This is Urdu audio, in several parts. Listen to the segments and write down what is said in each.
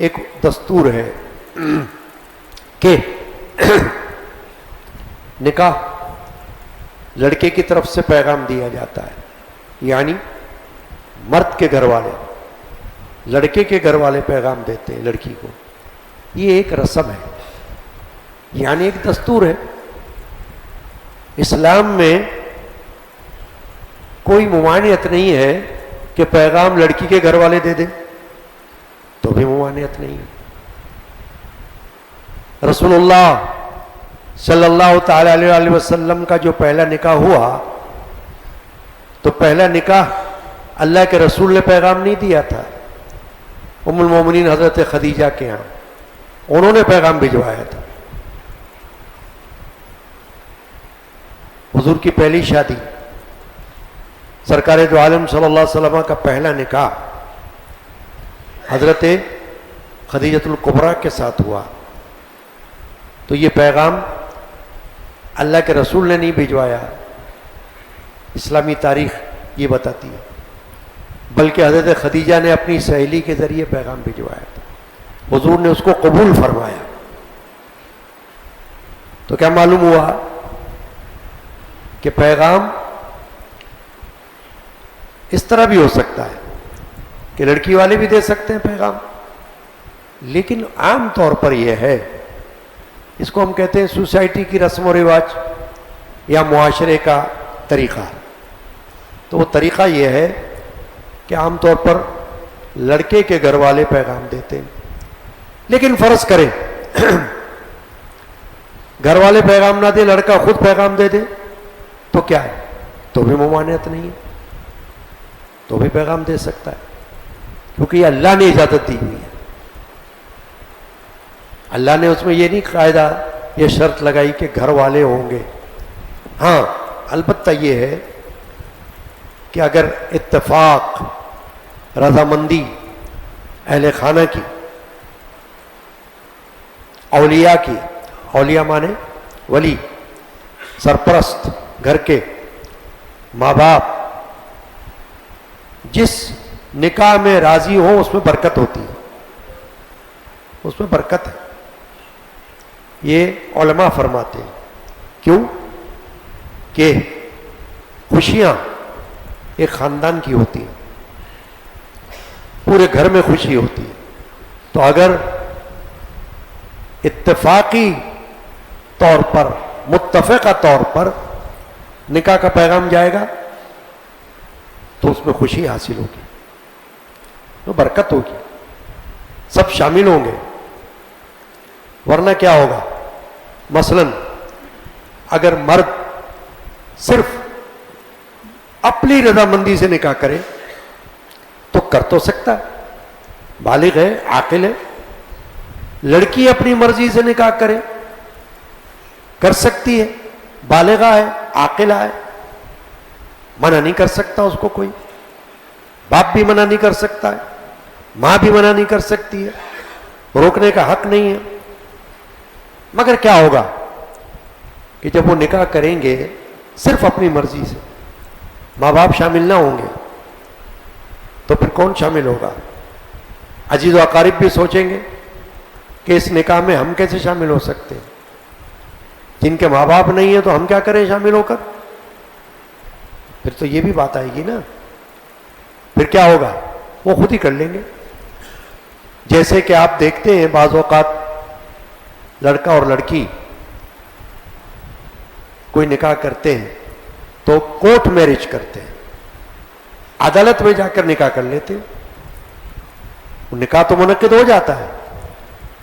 ایک دستور ہے کہ نکاح لڑکے کی طرف سے پیغام دیا جاتا ہے، یعنی مرد کے گھر والے لڑکے کے گھر والے پیغام دیتے ہیں لڑکی کو. یہ ایک رسم ہے، یعنی ایک دستور ہے. اسلام میں کوئی ممانعت نہیں ہے کہ پیغام لڑکی کے گھر والے دے دیں، تو بھی ممانعت نہیں ہے. رسول اللہ صلی اللہ تعالی علیہ وسلم کا جو پہلا نکاح ہوا، تو پہلا نکاح اللہ کے رسول نے پیغام نہیں دیا تھا، ام المومنین حضرت خدیجہ کے یہاں انہوں نے پیغام بھجوایا تھا. حضور کی پہلی شادی، سرکار دو عالم صلی اللہ علیہ وسلم کا پہلا نکاح حضرت خدیجۃ الکبریٰ کے ساتھ ہوا. تو یہ پیغام اللہ کے رسول نے نہیں بھجوایا، اسلامی تاریخ یہ بتاتی ہے، بلکہ حضرت خدیجہ نے اپنی سہیلی کے ذریعے پیغام بھجوایا تھا. حضور نے اس کو قبول فرمایا. تو کیا معلوم ہوا کہ پیغام اس طرح بھی ہو سکتا ہے کہ لڑکی والے بھی دے سکتے ہیں پیغام، لیکن عام طور پر یہ ہے، اس کو ہم کہتے ہیں سوسائٹی کی رسم و رواج یا معاشرے کا طریقہ. تو وہ طریقہ یہ ہے کہ عام طور پر لڑکے کے گھر والے پیغام دیتے ہیں. لیکن فرض کریں گھر والے پیغام نہ دے، لڑکا خود پیغام دے دے، تو کیا ہے؟ تو بھی ممانعت نہیں ہے، تو بھی پیغام دے سکتا ہے، کیونکہ یہ اللہ نے اجازت دی ہوئی ہے. اللہ نے اس میں یہ نہیں قاعدہ یہ شرط لگائی کہ گھر والے ہوں گے. ہاں البتہ یہ ہے کہ اگر اتفاق، رضامندی اہل خانہ کی، اولیاء کی، اولیاء مانے ولی، سرپرست، گھر کے ماں باپ، جس نکاح میں راضی ہوں اس میں برکت ہوتی ہے، اس میں برکت ہے. یہ علماء فرماتے ہیں. کیوں؟ کہ خوشیاں ایک خاندان کی ہوتی ہیں، پورے گھر میں خوشی ہوتی ہے. تو اگر اتفاقی طور پر، متفقہ طور پر نکاح کا پیغام جائے گا تو اس میں خوشی حاصل ہوگی، تو برکت ہوگی، سب شامل ہوں گے. ورنہ کیا ہوگا؟ مثلا اگر مرد صرف اپنی رضامندی سے نکاح کرے تو کر تو سکتا ہے، بالغ ہے، عاقل ہے. لڑکی اپنی مرضی سے نکاح کرے کر سکتی ہے، بالغہ ہے، عاقلہ ہے، منع نہیں کر سکتا اس کو کوئی. باپ بھی منع نہیں کر سکتا ہے، ماں بھی منع نہیں کر سکتی ہے، روکنے کا حق نہیں ہے. مگر کیا ہوگا کہ جب وہ نکاح کریں گے صرف اپنی مرضی سے، ماں باپ شامل نہ ہوں گے، تو پھر کون شامل ہوگا؟ عزیز و اقارب بھی سوچیں گے کہ اس نکاح میں ہم کیسے شامل ہو سکتے ہیں، جن کے ماں باپ نہیں ہیں تو ہم کیا کریں شامل ہو کر؟ پھر تو یہ بھی بات آئے گی نا. پھر کیا ہوگا؟ وہ خود ہی کر لیں گے. جیسے کہ آپ دیکھتے ہیں بعض اوقات لڑکا اور لڑکی کوئی نکاح کرتے ہیں تو کورٹ میرج کرتے ہیں، عدالت میں جا کر نکاح کر لیتے ہیں. نکاح تو منعقد ہو جاتا ہے،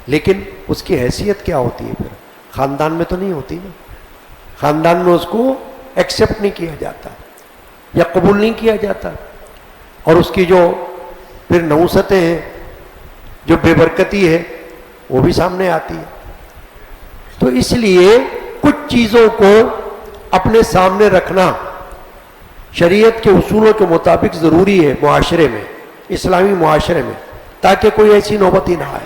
لیکن اس کی حیثیت کیا ہوتی ہے؟ پھر خاندان میں تو نہیں ہوتی نا. خاندان میں اس کو ایکسیپٹ نہیں کیا جاتا یا قبول نہیں کیا جاتا، اور اس کی جو پھر نحوستیں ہیں، جو بے برکتی ہے، وہ بھی سامنے آتی ہے. تو اس لیے کچھ چیزوں کو اپنے سامنے رکھنا شریعت کے اصولوں کے مطابق ضروری ہے معاشرے میں، اسلامی معاشرے میں، تاکہ کوئی ایسی نوبت ہی نہ آئے.